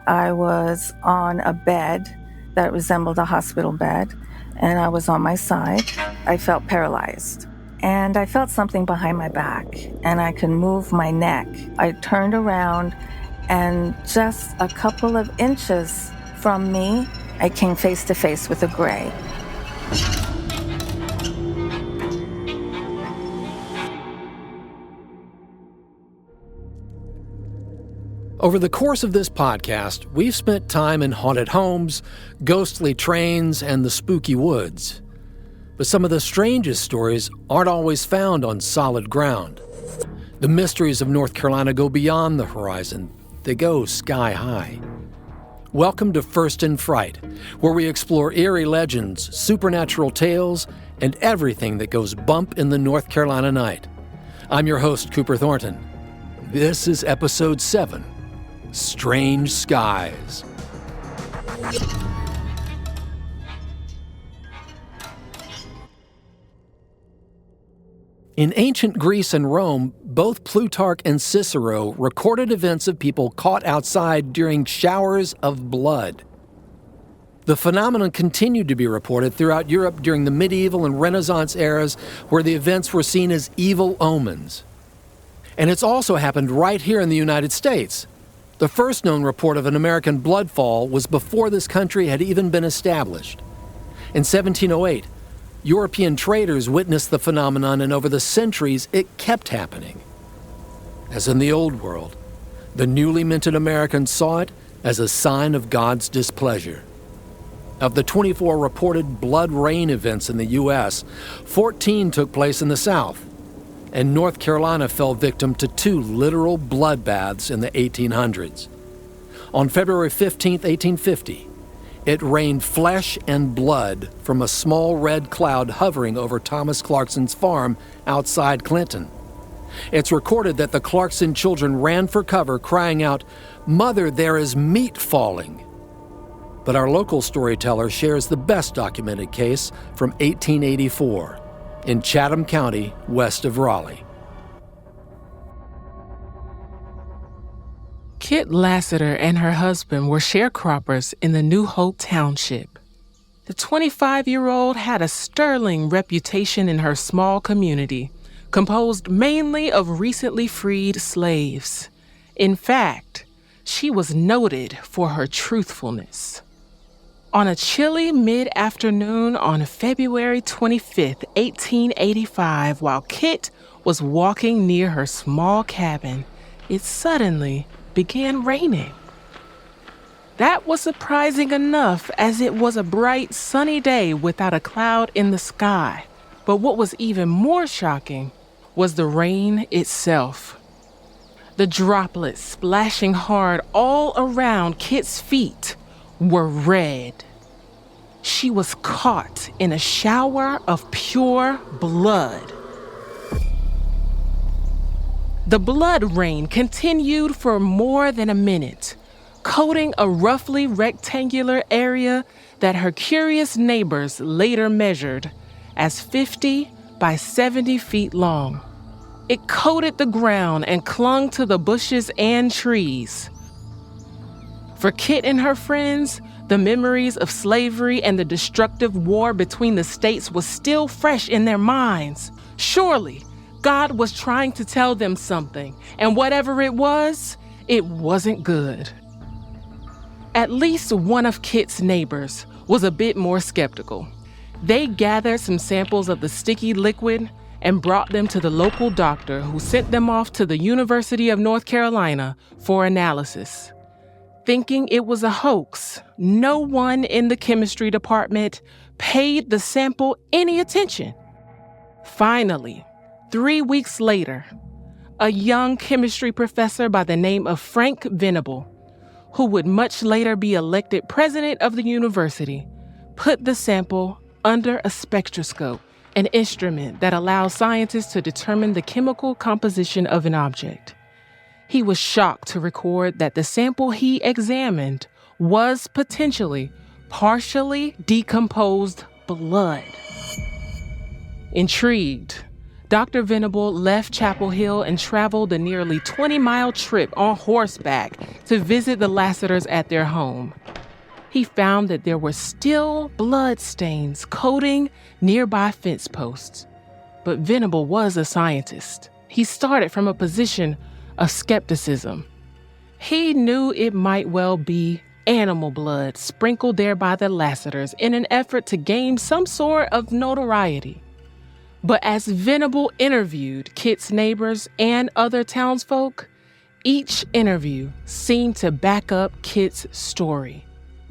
I was on a bed that resembled a hospital bed, and I was on my side. I felt paralyzed, and I felt something behind my back, and I could move my neck. I turned around, and just a couple of inches from me, I came face to face with a gray. Over the course of this podcast, we've spent time in haunted homes, ghostly trains, and the spooky woods. But some of the strangest stories aren't always found on solid ground. The mysteries of North Carolina go beyond the horizon. They go sky high. Welcome to First in Fright, where we explore eerie legends, supernatural tales, and everything that goes bump in the North Carolina night. I'm your host, Cooper Thornton. This is Episode 7. Strange Skies. In ancient Greece and Rome, both Plutarch and Cicero recorded events of people caught outside during showers of blood. The phenomenon continued to be reported throughout Europe during the medieval and Renaissance eras, where the events were seen as evil omens. And it's also happened right here in the United States. The first known report of an American bloodfall was before this country had even been established. In 1708, European traders witnessed the phenomenon, and over the centuries, it kept happening. As in the Old World, the newly minted Americans saw it as a sign of God's displeasure. Of the 24 reported blood rain events in the U.S., 14 took place in the South, and North Carolina fell victim to 2 literal bloodbaths in the 1800s. On February 15, 1850, it rained flesh and blood from a small red cloud hovering over Thomas Clarkson's farm outside Clinton. It's recorded that the Clarkson children ran for cover, crying out, "Mother, there is meat falling." But our local storyteller shares the best documented case from 1884 in Chatham County, west of Raleigh. Kit Lassiter and her husband were sharecroppers in the New Hope Township. The 25-year-old had a sterling reputation in her small community, composed mainly of recently freed slaves. In fact, she was noted for her truthfulness. On a chilly mid-afternoon on February 25, 1885, while Kit was walking near her small cabin, it suddenly began raining. That was surprising enough, as it was a bright, sunny day without a cloud in the sky. But what was even more shocking was the rain itself. The droplets splashing hard all around Kit's feet were red. She was caught in a shower of pure blood. The blood rain continued for more than a minute, coating a roughly rectangular area that her curious neighbors later measured as 50 by 70 feet long. It coated the ground and clung to the bushes and trees. For Kit and her friends, the memories of slavery and the destructive war between the states was still fresh in their minds. Surely, God was trying to tell them something, and whatever it wasn't good. At least one of Kit's neighbors was a bit more skeptical. They gathered some samples of the sticky liquid and brought them to the local doctor, who sent them off to the University of North Carolina for analysis. Thinking it was a hoax, no one in the chemistry department paid the sample any attention. Finally, 3 weeks later, a young chemistry professor by the name of Frank Venable, who would much later be elected president of the university, put the sample under a spectroscope, an instrument that allows scientists to determine the chemical composition of an object. He was shocked to record that the sample he examined was potentially partially decomposed blood. Intrigued, Dr. Venable left Chapel Hill and traveled the nearly 20-mile trip on horseback to visit the Lassiters at their home. He found that there were still blood stains coating nearby fence posts. But Venable was a scientist. He started from a position of skepticism. He knew it might well be animal blood sprinkled there by the Lassiters in an effort to gain some sort of notoriety. But as Venable interviewed Kit's neighbors and other townsfolk, each interview seemed to back up Kit's story.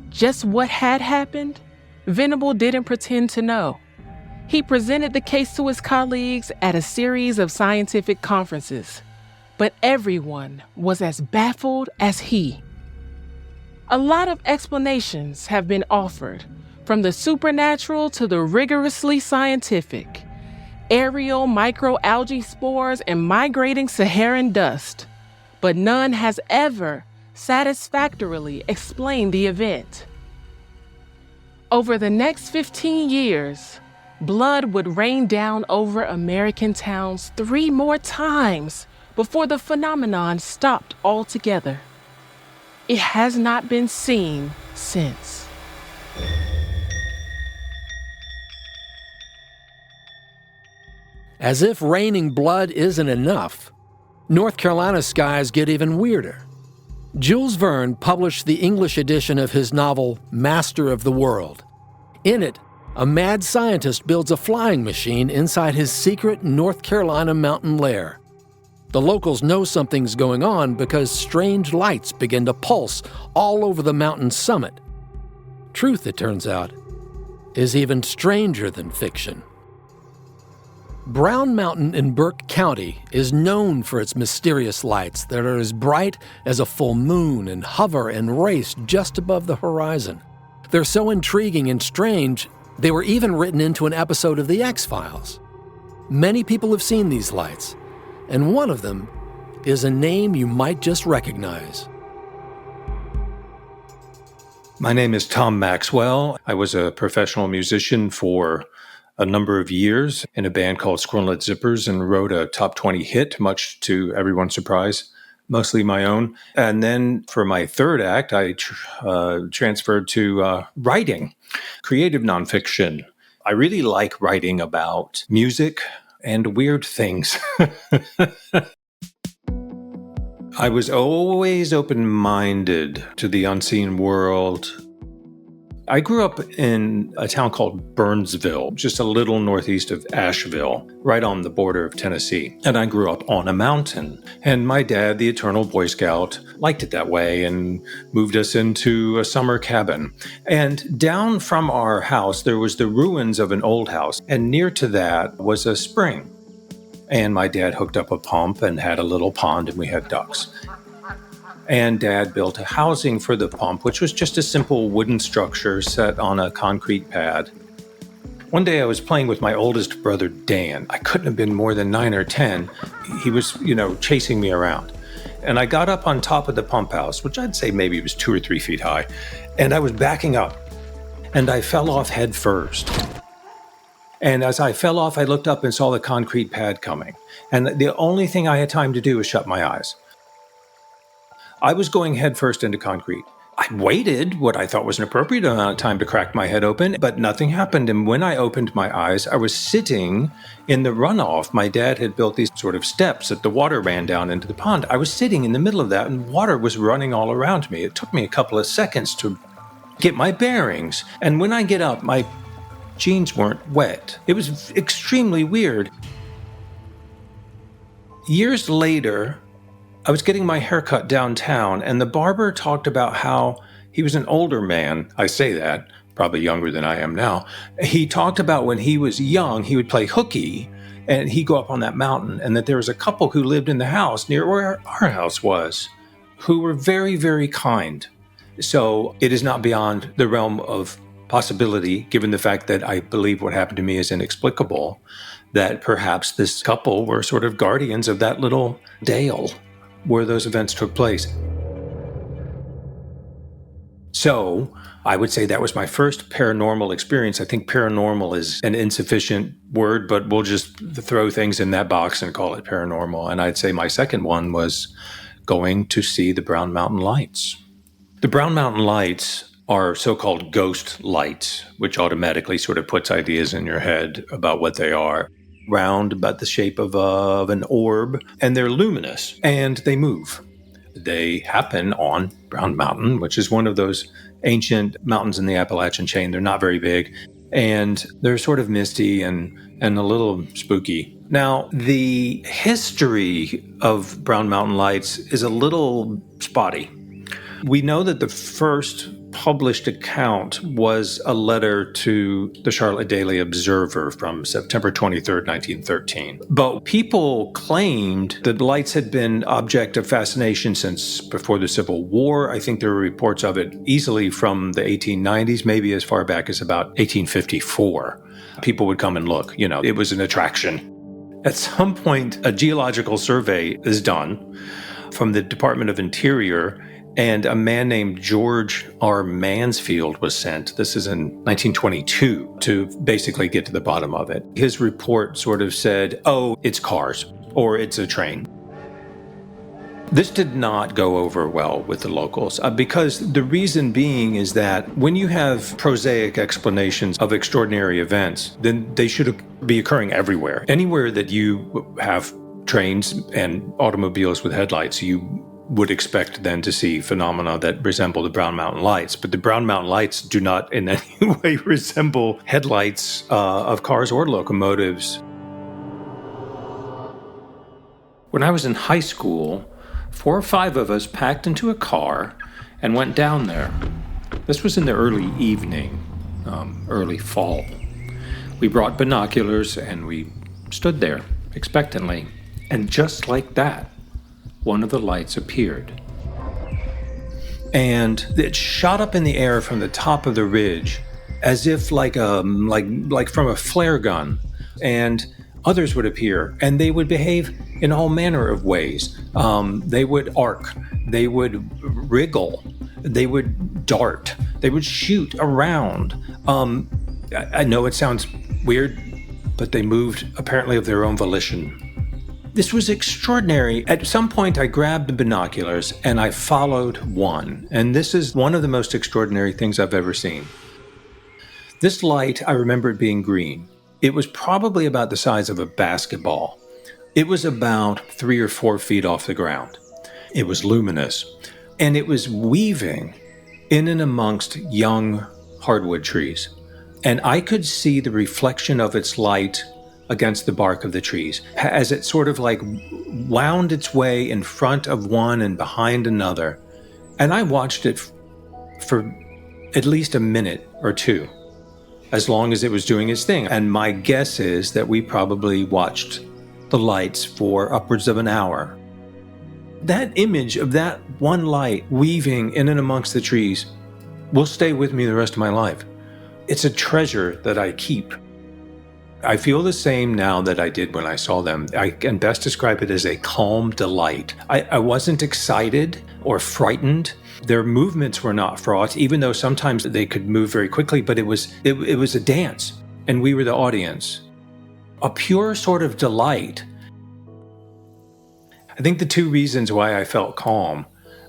Just what had happened, Venable didn't pretend to know. He presented the case to his colleagues at a series of scientific conferences, but everyone was as baffled as he. A lot of explanations have been offered, from the supernatural to the rigorously scientific. Aerial microalgae spores and migrating Saharan dust, but none has ever satisfactorily explained the event. Over the next 15 years, blood would rain down over American towns 3 more times before the phenomenon stopped altogether. It has not been seen since. As if raining blood isn't enough, North Carolina's skies get even weirder. Jules Verne published the English edition of his novel Master of the World. In it, a mad scientist builds a flying machine inside his secret North Carolina mountain lair. The locals know something's going on because strange lights begin to pulse all over the mountain's summit. Truth, it turns out, is even stranger than fiction. Brown Mountain in Burke County is known for its mysterious lights that are as bright as a full moon and hover and race just above the horizon. They're so intriguing and strange, they were even written into an episode of The X-Files. Many people have seen these lights, and one of them is a name you might just recognize. My name is Tom Maxwell. I was a professional musician for a number of years in a band called Squirrelet Zippers and wrote a top 20 hit, much to everyone's surprise, mostly my own. And then for my third act, I transferred to writing, creative nonfiction. I really like writing about music and weird things. I was always open-minded to the unseen world. I grew up in a town called Burnsville, just a little northeast of Asheville, right on the border of Tennessee. And I grew up on a mountain. And my dad, the eternal Boy Scout, liked it that way and moved us into a summer cabin. And down from our house, there was the ruins of an old house. And near to that was a spring. And my dad hooked up a pump and had a little pond, and we had ducks. And Dad built a housing for the pump, which was just a simple wooden structure set on a concrete pad. One day I was playing with my oldest brother, Dan. I couldn't have been more than 9 or 10. He was, chasing me around. And I got up on top of the pump house, which I'd say maybe was 2 or 3 feet high. And I was backing up. And I fell off head first. And as I fell off, I looked up and saw the concrete pad coming. And the only thing I had time to do was shut my eyes. I was going headfirst into concrete. I waited what I thought was an appropriate amount of time to crack my head open, but nothing happened. And when I opened my eyes, I was sitting in the runoff. My dad had built these sort of steps that the water ran down into the pond. I was sitting in the middle of that, and water was running all around me. It took me a couple of seconds to get my bearings. And when I get up, my jeans weren't wet. It was extremely weird. Years later, I was getting my hair cut downtown, and the barber talked about how he was an older man. I say that, probably younger than I am now. He talked about when he was young, he would play hooky, and he'd go up on that mountain, and that there was a couple who lived in the house near where our house was, who were very, very kind. So it is not beyond the realm of possibility, given the fact that I believe what happened to me is inexplicable, that perhaps this couple were sort of guardians of that little dale where those events took place. So I would say that was my first paranormal experience. I think paranormal is an insufficient word, but we'll just throw things in that box and call it paranormal. And I'd say my second one was going to see the Brown Mountain Lights. The Brown Mountain Lights are so-called ghost lights, which automatically sort of puts ideas in your head about what they are. Round, about the shape of an orb, and they're luminous, and they move. They happen on Brown Mountain, which is one of those ancient mountains in the Appalachian chain. They're not very big, and they're sort of misty and a little spooky. Now, the history of Brown Mountain Lights is a little spotty. We know that the first published account was a letter to the Charlotte Daily Observer from September 23rd, 1913. But people claimed that lights had been object of fascination since before the Civil War. I think there were reports of it easily from the 1890s, maybe as far back as about 1854. People would come and look. It was an attraction. At some point, a geological survey is done from the Department of Interior, and a man named George R. Mansfield was sent. This is in 1922 to basically get to the bottom of it. His report sort of said, oh, it's cars or it's a train. This did not go over well with the locals because the reason being is that when you have prosaic explanations of extraordinary events, then they should be occurring everywhere. Anywhere that you have trains and automobiles with headlights, you would expect then to see phenomena that resemble the Brown Mountain Lights. But the Brown Mountain Lights do not in any way resemble headlights of cars or locomotives. When I was in high school, 4 or 5 of us packed into a car and went down there. This was in the early evening, early fall. We brought binoculars and we stood there expectantly. And just like that, one of the lights appeared. And it shot up in the air from the top of the ridge as if like from a flare gun. And others would appear, and they would behave in all manner of ways. They would arc, they would wriggle, they would dart, they would shoot around. I know it sounds weird, but they moved apparently of their own volition. This was extraordinary. At some point, I grabbed the binoculars and I followed one. And this is one of the most extraordinary things I've ever seen. This light, I remember it being green. It was probably about the size of a basketball. It was about 3 or 4 feet off the ground. It was luminous. And it was weaving in and amongst young hardwood trees. And I could see the reflection of its light against the bark of the trees as it sort of like wound its way in front of one and behind another. And I watched it for at least a minute or two, as long as it was doing its thing. And my guess is that we probably watched the lights for upwards of an hour. That image of that one light weaving in and amongst the trees will stay with me the rest of my life. It's a treasure that I keep. I feel the same now that I did when I saw them. I can best describe it as a calm delight. I wasn't excited or frightened. Their movements were not fraught, even though sometimes they could move very quickly, but it was a dance, and we were the audience. A pure sort of delight. I think the 2 reasons why I felt calm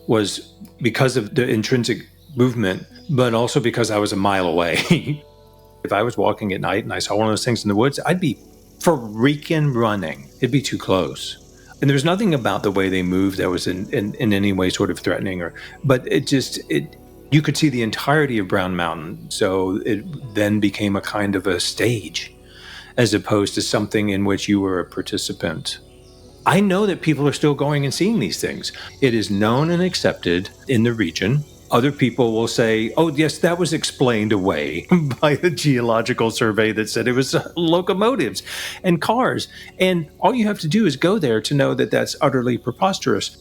was because of the intrinsic movement, but also because I was a mile away. If I was walking at night and I saw one of those things in the woods, I'd be freaking running. It'd be too close. And there was nothing about the way they moved that was in any way sort of threatening, but you could see the entirety of Brown Mountain. So it then became a kind of a stage as opposed to something in which you were a participant. I know that people are still going and seeing these things. It is known and accepted in the region. Other people will say, oh, yes, that was explained away by the geological survey that said it was locomotives and cars. And all you have to do is go there to know that that's utterly preposterous.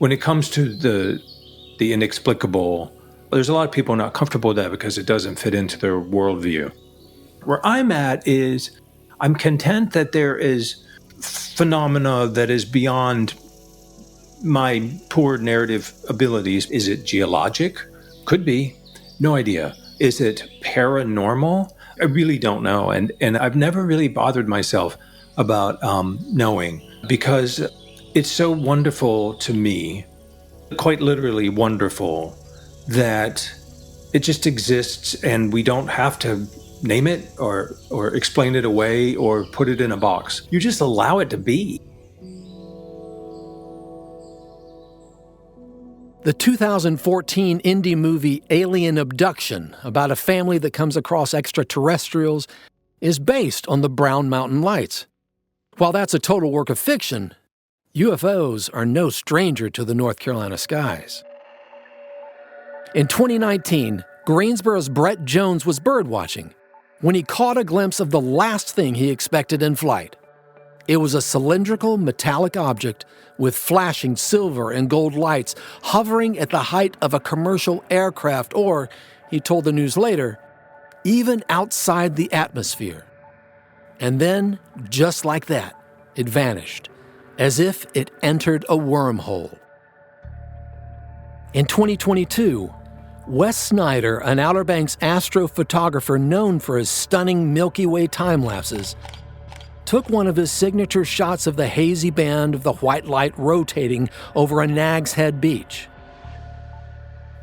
When it comes to the inexplicable, there's a lot of people not comfortable with that because it doesn't fit into their worldview. Where I'm at is I'm content that there is phenomena that is beyond my poor narrative abilities. Is it geologic? Could be. No idea. Is it paranormal? I really don't know. And I've never really bothered myself about knowing, because it's so wonderful to me, quite literally wonderful, that it just exists and we don't have to name it or explain it away or put it in a box. You just allow it to be. The 2014 indie movie Alien Abduction, about a family that comes across extraterrestrials, is based on the Brown Mountain Lights. While that's a total work of fiction, UFOs are no stranger to the North Carolina skies. In 2019, Greensboro's Brett Jones was birdwatching when he caught a glimpse of the last thing he expected in flight. It was a cylindrical metallic object with flashing silver and gold lights hovering at the height of a commercial aircraft, or, he told the news later, even outside the atmosphere. And then, just like that, it vanished, as if it entered a wormhole. In 2022, Wes Snyder, an Outer Banks astrophotographer known for his stunning Milky Way time-lapses, took one of his signature shots of the hazy band of the white light rotating over a Nag's Head beach.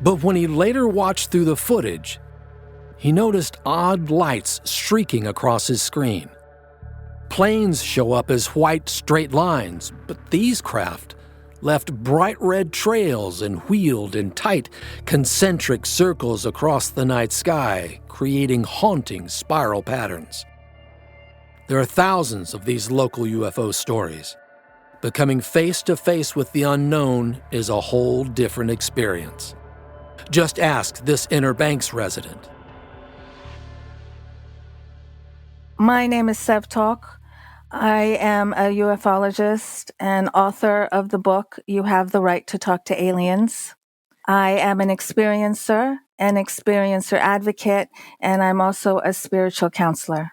But when he later watched through the footage, he noticed odd lights streaking across his screen. Planes show up as white straight lines, but these craft left bright red trails and wheeled in tight, concentric circles across the night sky, creating haunting spiral patterns. There are thousands of these local UFO stories. But coming face to face with the unknown is a whole different experience. Just ask this Inner Banks resident. My name is Sev Talk. I am a ufologist and author of the book, You Have the Right to Talk to Aliens. I am an experiencer advocate, and I'm also a spiritual counselor.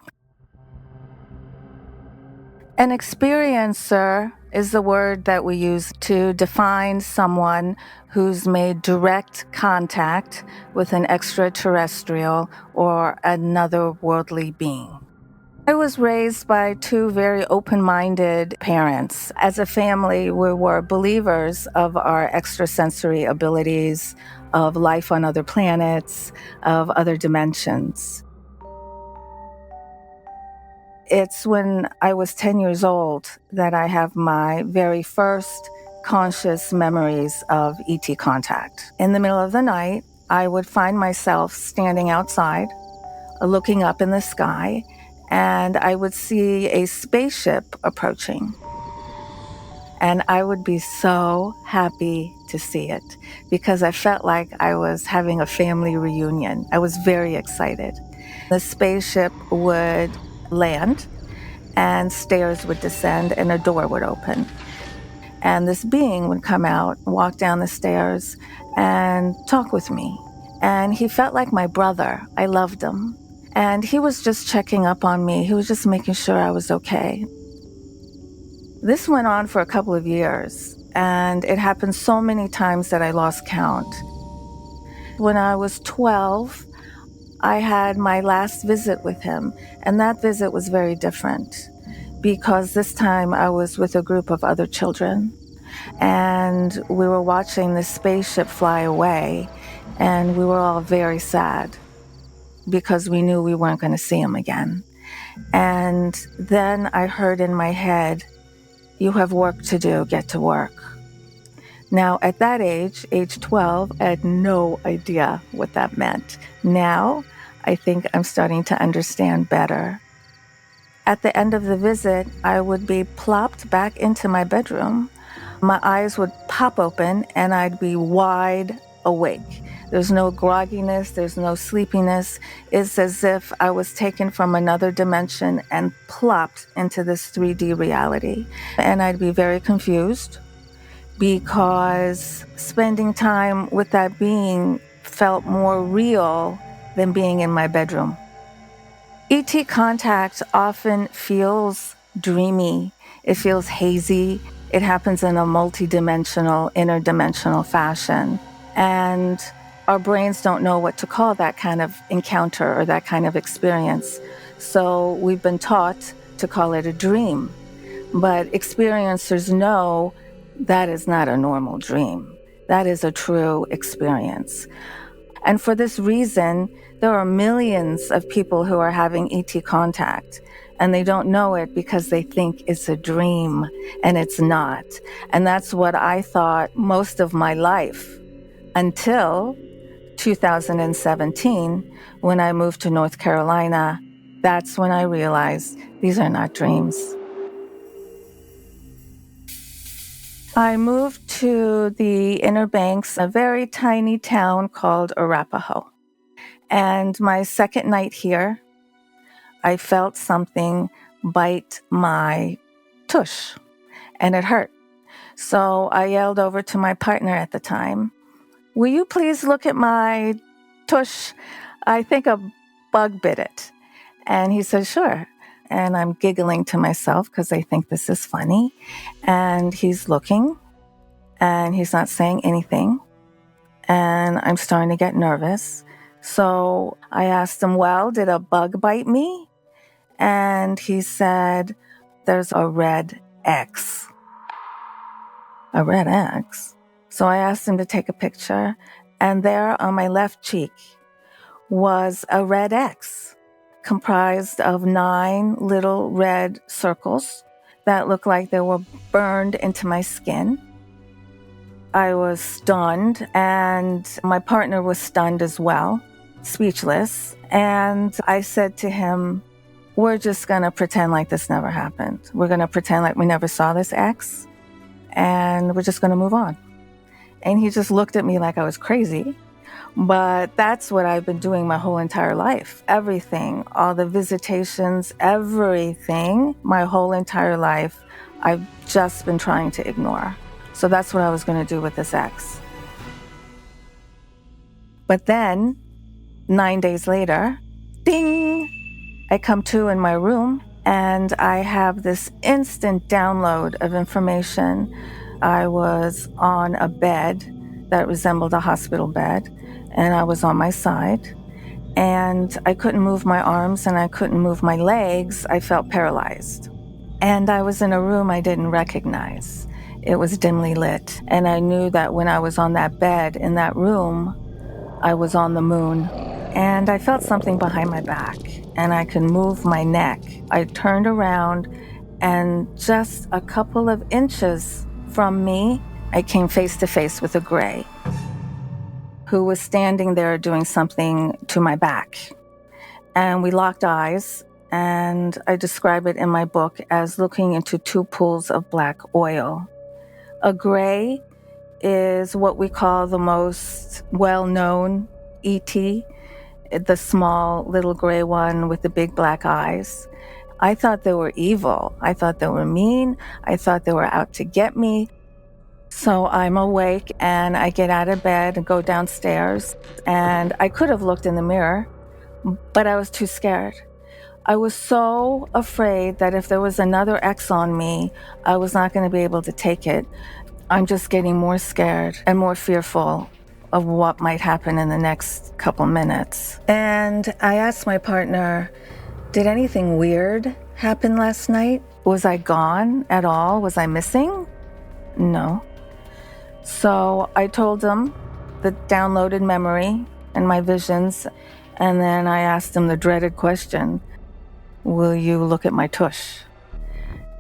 An experiencer is the word that we use to define someone who's made direct contact with an extraterrestrial or another worldly being. I was raised by two very open-minded parents. As a family, we were believers of our extrasensory abilities, of life on other planets, of other dimensions. It's when I was 10 years old that I have my very first conscious memories of ET contact. In the middle of the night, I would find myself standing outside, looking up in the sky, and I would see a spaceship approaching. And I would be so happy to see it because I felt like I was having a family reunion. I was very excited. The spaceship would land, and stairs would descend, and a door would open. And this being would come out, walk down the stairs, and talk with me. And he felt like my brother. I loved him. And he was just checking up on me. He was just making sure I was okay. This went on for a couple of years, and it happened so many times that I lost count. When I was 12, I had my last visit with him, and that visit was very different because this time I was with a group of other children, and we were watching the spaceship fly away, and we were all very sad because we knew we weren't going to see him again. And then I heard in my head, "You have work to do, get to work." Now, at that age 12, I had no idea what that meant. Now, I think I'm starting to understand better. At the end of the visit, I would be plopped back into my bedroom. My eyes would pop open, and I'd be wide awake. There's no grogginess, there's no sleepiness. It's as if I was taken from another dimension and plopped into this 3D reality. And I'd be very confused, because spending time with that being felt more real than being in my bedroom. ET contact often feels dreamy. It feels hazy. It happens in a multidimensional, interdimensional fashion. And our brains don't know what to call that kind of encounter or that kind of experience. So we've been taught to call it a dream. But experiencers know that is not a normal dream. That is a true experience. And for this reason, there are millions of people who are having ET contact, and they don't know it because they think it's a dream, and it's not. And that's what I thought most of my life until 2017, when I moved to North Carolina. That's when I realized these are not dreams. I moved to the Inner Banks, a very tiny town called Arapahoe. And my second night here, I felt something bite my tush, and it hurt. So I yelled over to my partner at the time, "Will you please look at my tush? I think a bug bit it." And he said, "Sure." And I'm giggling to myself because I think this is funny. And he's looking, and he's not saying anything. And I'm starting to get nervous. So I asked him, "Well, did a bug bite me?" And he said, "There's a red X." A red X? So I asked him to take a picture, and there on my left cheek was a red X comprised of 9 little red circles that looked like they were burned into my skin. I was stunned, and my partner was stunned as well, speechless. And I said to him, "We're just going to pretend like this never happened. We're going to pretend like we never saw this X, and we're just going to move on." And he just looked at me like I was crazy. But that's what I've been doing my whole entire life. Everything, all the visitations, everything, my whole entire life, I've just been trying to ignore. So that's what I was going to do with this X. But then, 9 days later, ding, I come to in my room, and I have this instant download of information. I was on a bed that resembled a hospital bed, and I was on my side, and I couldn't move my arms and I couldn't move my legs. I felt paralyzed. And I was in a room I didn't recognize. It was dimly lit, and I knew that when I was on that bed in that room, I was on the moon. And I felt something behind my back, and I could move my neck. I turned around, and just a couple of inches from me, I came face to face with a gray who was standing there doing something to my back. And we locked eyes, and I describe it in my book as looking into 2 pools of black oil. A gray is what we call the most well-known ET, the small little gray one with the big black eyes. I thought they were evil. I thought they were mean. I thought they were out to get me. So I'm awake, and I get out of bed and go downstairs, and I could have looked in the mirror, but I was too scared. I was so afraid that if there was another X on me, I was not going to be able to take it. I'm just getting more scared and more fearful of what might happen in the next couple minutes. And I asked my partner, "Did anything weird happen last night? Was I gone at all? Was I missing?" "No." So I told him the downloaded memory and my visions, and then I asked him the dreaded question, "Will you look at my tush?"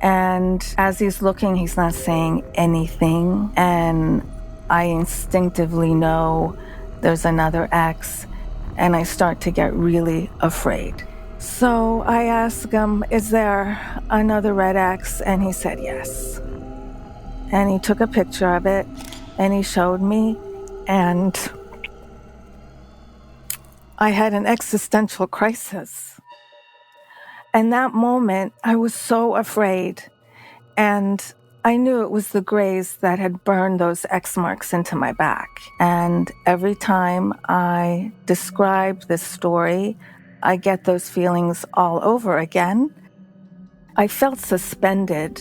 And as he's looking, he's not saying anything, and I instinctively know there's another X, and I start to get really afraid. So I asked him, "Is there another red X?" And he said yes. And he took a picture of it, and he showed me, and I had an existential crisis. And that moment, I was so afraid, and I knew it was the grays that had burned those X marks into my back. And every time I describe this story, I get those feelings all over again. I felt suspended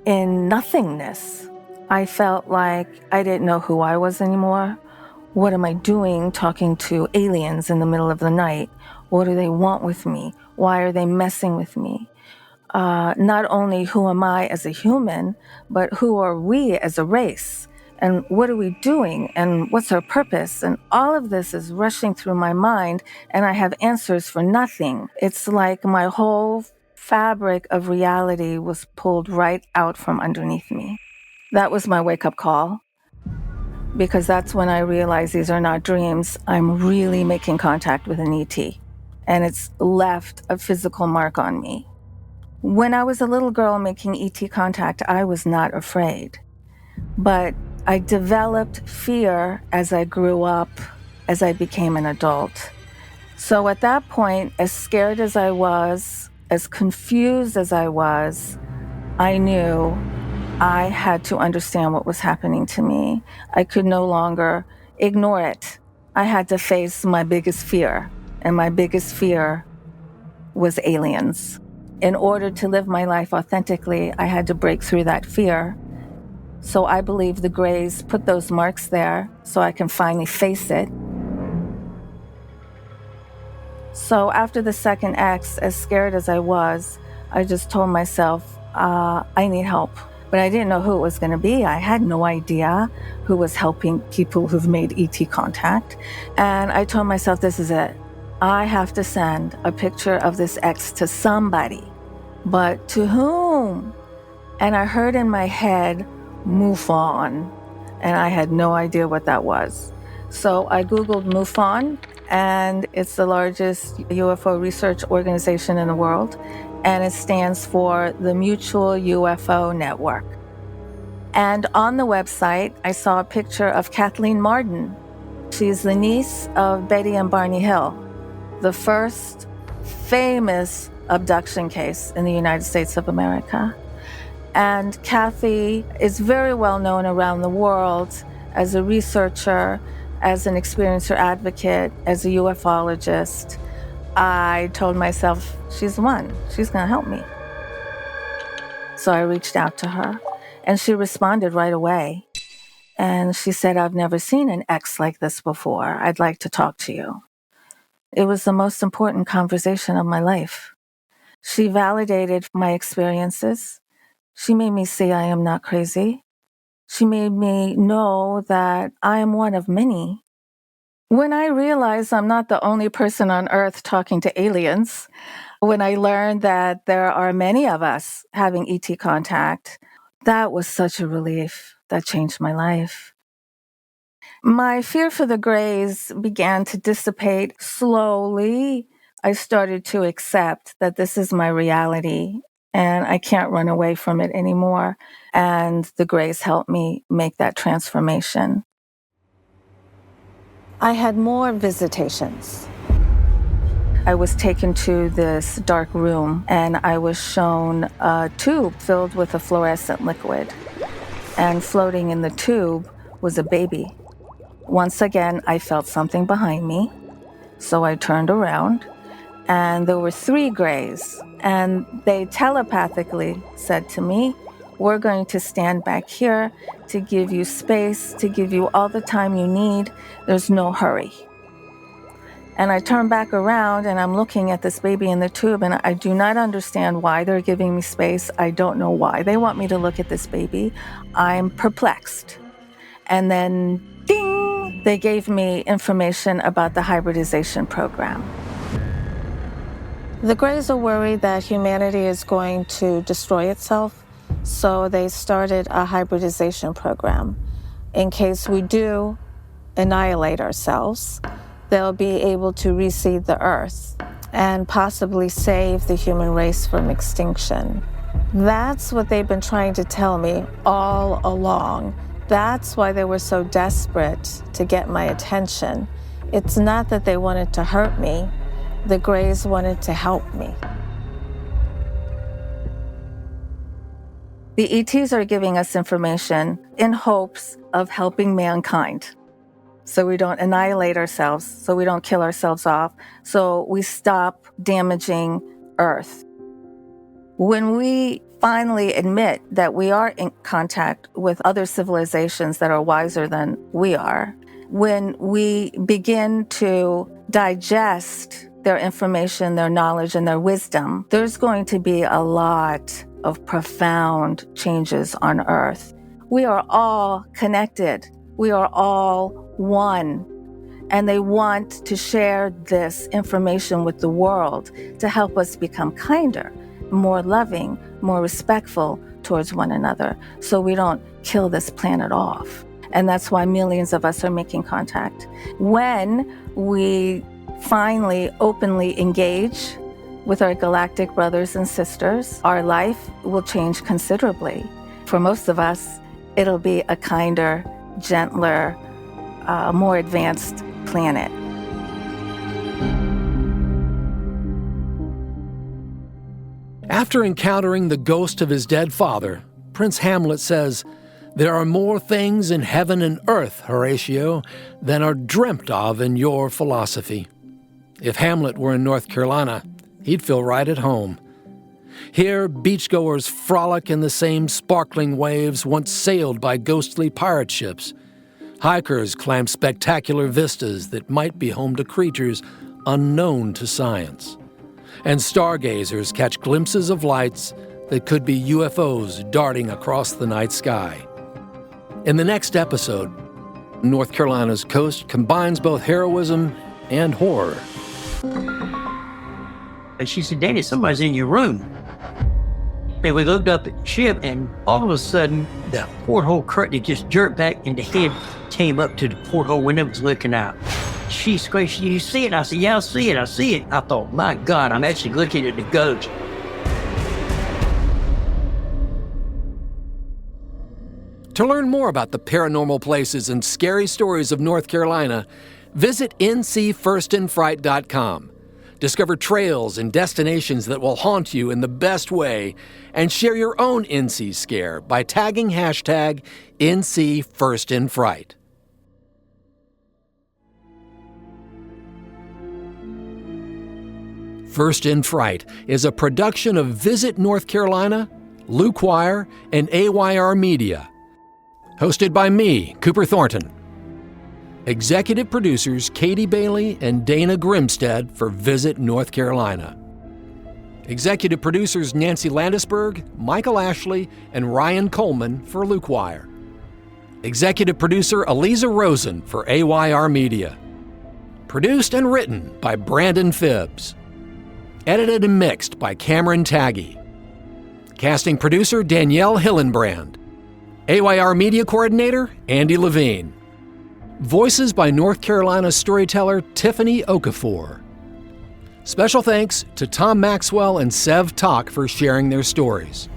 in nothingness. I felt like I didn't know who I was anymore, What am I doing talking to aliens in the middle of the night? What do they want with me? Why are they messing with me? Not only who am I as a human, but who are we as a race? And what are we doing? And what's our purpose? And all of this is rushing through my mind, and I have answers for nothing. It's like my whole fabric of reality was pulled right out from underneath me. That was my wake-up call, because that's when I realized these are not dreams. I'm really making contact with an ET, and it's left a physical mark on me. When I was a little girl making ET contact, I was not afraid. But I developed fear as I grew up, as I became an adult. So at that point, as scared as I was, as confused as I was, I knew I had to understand what was happening to me. I could no longer ignore it. I had to face my biggest fear, and my biggest fear was aliens. In order to live my life authentically, I had to break through that fear. So I believe the Greys put those marks there so I can finally face it. So after the second X, as scared as I was, I just told myself, I need help. But I didn't know who it was going to be. I had no idea who was helping people who've made ET contact. And I told myself, this is it. I have to send a picture of this X to somebody. But to whom? And I heard in my head, MUFON. And I had no idea what that was. So I Googled MUFON, and it's the largest UFO research organization in the world. And it stands for the Mutual UFO Network. And on the website, I saw a picture of Kathleen Marden. She's the niece of Betty and Barney Hill, the first famous abduction case in the United States of America. And Kathy is very well known around the world as a researcher, as an experiencer advocate, as a ufologist. I told myself, she's the one. She's going to help me. So I reached out to her, and she responded right away. And she said, I've never seen an X like this before. I'd like to talk to you. It was the most important conversation of my life. She validated my experiences. She made me see I am not crazy. She made me know that I am one of many. When I realized I'm not the only person on Earth talking to aliens, when I learned that there are many of us having ET contact, that was such a relief. That changed my life. My fear for the Greys began to dissipate slowly. I started to accept that this is my reality and I can't run away from it anymore. And the Greys helped me make that transformation. I had more visitations. I was taken to this dark room and I was shown a tube filled with a fluorescent liquid. And floating in the tube was a baby. Once again, I felt something behind me. So I turned around and there were 3 Greys. And they telepathically said to me, we're going to stand back here to give you space, to give you all the time you need. There's no hurry. And I turn back around and I'm looking at this baby in the tube and I do not understand why they're giving me space. I don't know why they want me to look at this baby. I'm perplexed. And then, ding, they gave me information about the hybridization program. The Greys are worried that humanity is going to destroy itself, so they started a hybridization program. In case we do annihilate ourselves, they'll be able to reseed the earth and possibly save the human race from extinction. That's what they've been trying to tell me all along. That's why they were so desperate to get my attention. It's not that they wanted to hurt me. The Greys wanted to help me. The ETs are giving us information in hopes of helping mankind. So we don't annihilate ourselves, so we don't kill ourselves off, so we stop damaging Earth. When we finally admit that we are in contact with other civilizations that are wiser than we are, when we begin to digest their information, their knowledge, and their wisdom, there's going to be a lot of profound changes on Earth. We are all connected. We are all one. And they want to share this information with the world to help us become kinder, more loving, more respectful towards one another, so we don't kill this planet off. And that's why millions of us are making contact. When we finally openly engage with our galactic brothers and sisters, our life will change considerably. For most of us, it'll be a kinder, gentler, more advanced planet. After encountering the ghost of his dead father, Prince Hamlet says, "There are more things in heaven and earth, Horatio, than are dreamt of in your philosophy." If Hamlet were in North Carolina, he'd feel right at home. Here, beachgoers frolic in the same sparkling waves once sailed by ghostly pirate ships. Hikers climb spectacular vistas that might be home to creatures unknown to science. And stargazers catch glimpses of lights that could be UFOs darting across the night sky. In the next episode, North Carolina's coast combines both heroism and horror. And she said, "Danny, somebody's in your room." And we looked up at the ship, and all of a sudden, the porthole curtain just jerked back, and the head came up to the porthole window, was looking out. She screamed, "You see it?" I said, "Yeah, I see it, I see it." I thought, my God, I'm actually looking at the ghost. To learn more about the paranormal places and scary stories of North Carolina, visit ncfirstinfright.com. Discover trails and destinations that will haunt you in the best way, and share your own NC scare by tagging hashtag #NCFirstInFright. First in Fright is a production of Visit North Carolina, Luke Wire, and AYR Media. Hosted by me, Cooper Thornton. Executive producers Katie Bailey and Dana Grimstead for Visit North Carolina. Executive producers Nancy Landisberg, Michael Ashley, and Ryan Coleman for Luke Wire. Executive producer Eliza Rosen for AYR Media. Produced and written by Brandon Phibbs. Edited and mixed by Cameron Taggy. Casting producer Danielle Hillenbrand. AYR Media Coordinator Andy Levine. Voices by North Carolina storyteller Tiffany Okafor. Special thanks to Tom Maxwell and Sev Tak for sharing their stories.